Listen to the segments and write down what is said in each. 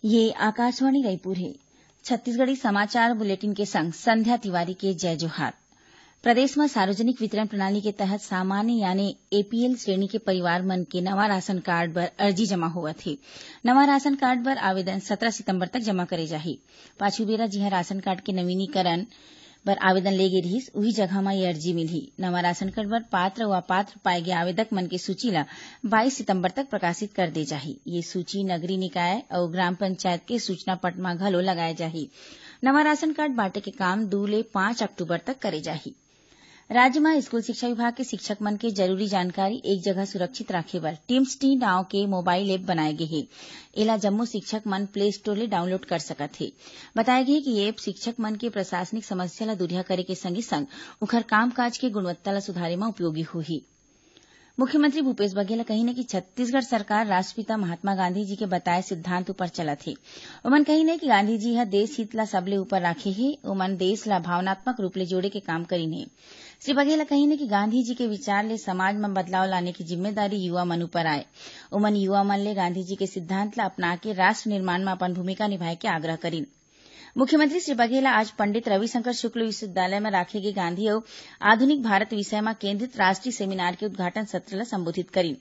ये आकाशवाणी रायपुर है। छत्तीसगढ़ी समाचार बुलेटिन के संग संध्या तिवारी के जय जोहार। प्रदेश में सार्वजनिक वितरण प्रणाली के तहत सामान्य यानी एपीएल श्रेणी के परिवार मन के नवा राशन कार्ड बर अर्जी जमा होवत हे। नवा राशन कार्ड बर आवेदन 17 सितंबर तक जमा करे जाही। पाछू बेरा जिहां राशन कार्ड के नवीनीकरण बर आवेदन लेगे रहिस उही जगह म ये अर्जी मिलही। नवा राशन कार्ड बर पात्र व अपात्र पाए गे आवेदक मन के सूची ल 22 सितंबर तक प्रकाशित कर दे जाही। ये सूची नगरीय निकाय और ग्राम पंचायत के सूचना पट म घलो लगाए जाही। नवा राशन कार्ड बांटे के काम 2 ले 5 अक्टूबर तक करे जाही। राज्य में स्कूल शिक्षा विभाग के शिक्षक मन के जरूरी जानकारी एक जगह सुरक्षित राखे बर टिम्स-टी नाव के मोबाइल ऐप बनाए गे हे। एला जम्मो शिक्षक मन प्ले स्टोर ले डाउनलोड कर सकत हे। बताए गे कि ये ऐप शिक्षक मन के प्रशासनिक समस्या ल दुरिहा करे के संगे संग उखर कामकाज के गुणवत्ता ल सुधारे में उपयोगी होही। मुख्यमंत्री भूपेश बघेल कहिने कि छत्तीसगढ़ सरकार राष्ट्रपिता महात्मा गांधी जी के बताए सिद्धांत ऊपर चलत हे। ओमन कहिने कि गांधी जी ह देश हित ला सबले ऊपर राखे हे। ओमन देश ला भावनात्मक रूप ले जोड़े के काम करीन हे। श्री बघेल कहिने कि गांधी जी के विचार ले समाज में बदलाव लाने की जिम्मेदारी युवा मन ऊपर आए। ओमन युवा मन ले गांधी जी के सिद्धांत ला अपना के राष्ट्र निर्माण में अपन भूमिका निभाए के आग्रह करीन। मुख्यमंत्री श्री बघेला आज पंडित रविशंकर शुक्ल विश्वविद्यालय में राखे गे गांधी और आधुनिक भारत विषय में केंद्रित राष्ट्रीय सेमिनार के उद्घाटन सत्र ला संबोधित करीन।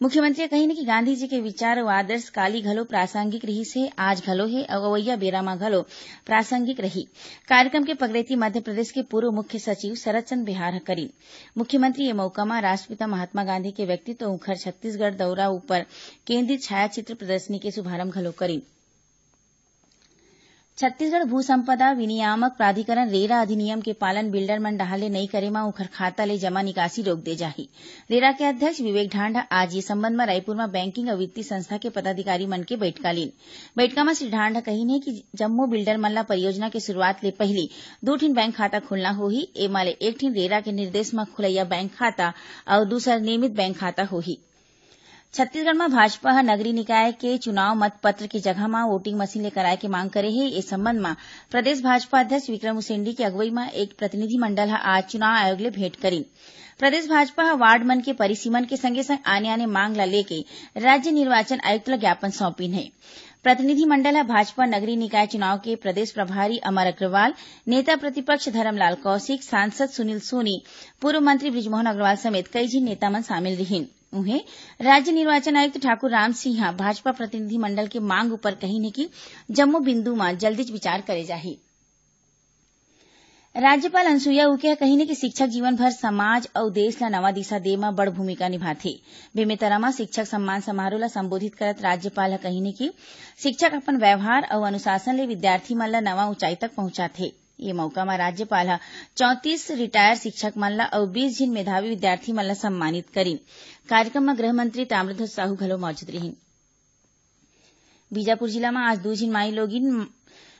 मुख्यमंत्री कहिने कि गांधी जी के विचार और आदर्श काली घलो प्रासंगिक रही से आज घलो है और अवैया बेरा में घलो प्रासंगिक रही। कार्यक्रम के पगरेती मध्य प्रदेश के पूर्व मुख्य सचिव शरद चंद्र बिहार करीन। मुख्यमंत्री ये मौका में राष्ट्रपिता महात्मा गांधी के व्यक्तित्व उखर छत्तीसगढ़ दौरा ऊपर केंद्रित छायाचित्र प्रदर्शनी के शुभारंभ घलो करीन। छत्तीसगढ़ भू संपदा विनियामक प्राधिकरण रेरा अधिनियम के पालन बिल्डर मन डाहर ले नई करे मा उखर खाता ले जमा निकासी रोक दे जाही। रेरा के अध्यक्ष विवेक ढांडा आज ये संबंध में रायपुर में बैंकिंग और वित्तीय संस्था के पदाधिकारी मन के बैठका लीन। बैठका में श्री ढांडा कहिने कि जम्मो बिल्डर मन ला परियोजना के शुरुआत ले पहली 2 ठिन बैंक खाता खोलना होही। एमा ले 1 ठिन रेरा के निर्देश में खुलैया बैंक खाता और दूसर नियमित बैंक खाता होही। छत्तीसगढ़ में भाजपा ह नगरीय निकाय के चुनाव मतपत्र के जगह में वोटिंग मशीन ले कराए के मांग करे हे। इस संबंध में प्रदेश भाजपा अध्यक्ष विक्रम उसेंडी के अगुवई में एक प्रतिनिधि मंडल ह आज चुनाव आयोग ले भेंट करीन। प्रदेश भाजपा ह वार्ड मन के परिसीमन के संगे संग आने मांग ला लेके राज्य निर्वाचन आयुक्त ल ज्ञापन सौंपिन है। प्रतिनिधि मंडल है भाजपा नगरीय निकाय चुनाव के प्रदेश प्रभारी अमर अग्रवाल, नेता प्रतिपक्ष धरमलाल कौशिक, सांसद सुनील सोनी, पूर्व मंत्री बृजमोहन अग्रवाल समेत कई झिन नेता मन शामिल रहिन। उन्हें राज्य निर्वाचन आयुक्त ठाकुर राम सिंह भाजपा प्रतिनिधि मंडल के मांग ऊपर कहिने कि जम्मो बिंदु में जल्दी विचार करे जाही। राज्यपाल अनुसुईया उइके कहिने कि शिक्षक जीवन भर समाज और देश ला नवा दिशा दे में बड़ भूमिका निभाथे। बेमेतरा में शिक्षक सम्मान समारोह ला संबोधित करत राज्यपाल कहिने कि शिक्षक अपन व्यवहार और अनुशासन ले विद्यार्थी मन ला नवा ऊंचाई तक पहुंचाथे। ये मौका में राज्यपाल 34 रिटायर शिक्षक मन ला और 20 झिन मेधावी विद्यार्थी मन ला सम्मानित करीन। कार्यक्रम में गृह मंत्री ताम्रध्वज साहू घलो मौजूद रहिन। बीजापुर जिला में आज 2 झिन माई लोगिन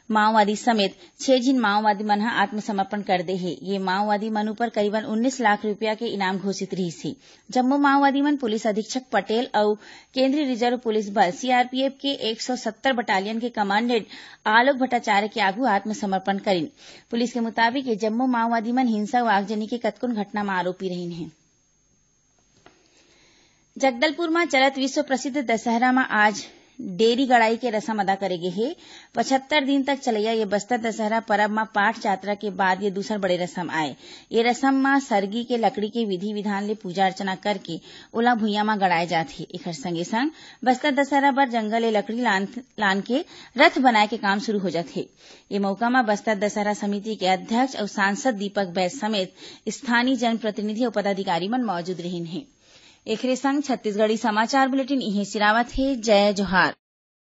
माओवादी समेत 6 झिन माओवादी मन आत्मसमर्पण कर दे हे। ये माओवादी मन ऊपर करीबन 19 लाख रुपया के इनाम घोषित रहिस हे। जम्मो माओवादी मन पुलिस अधीक्षक पटेल और केंद्रीय रिजर्व पुलिस बल सीआरपीएफ के 170 बटालियन के कमांडेंट आलोक भट्टाचार्य के आगू आत्मसमर्पण करीन। पुलिस के मुताबिक ये जम्मो माओवादी मन हिंसा व आगजनी के कतकुन घटना में आरोपी रहिन हे। जगदलपुर में चलत विश्व प्रसिद्ध दशहरा में आज डेरी गड़ाई के रस्म अदा करेगे हे। 75 दिन तक चलैया ये बस्तर दशहरा पर्व में पाठ यात्रा के बाद ये दूसर बड़े रस्म आए। ये रस्म में सरगी के लकड़ी के विधि विधान ले पूजा अर्चना करके ओला भुइयां में गड़ाए जाथे। एकर संगे संग बस्तर दशहरा बर जंगल ले लकड़ी लान के रथ बनाए के काम शुरू हो जाथे। ये मौका में बस्तर दशहरा समिति के अध्यक्ष और सांसद दीपक बैस समेत स्थानीय जनप्रतिनिधि और पदाधिकारी मन मौजूद रहिन हे। एकरे संग छत्तीसगढ़ी समाचार बुलेटिन इहे सिरावत हे। जय जोहार।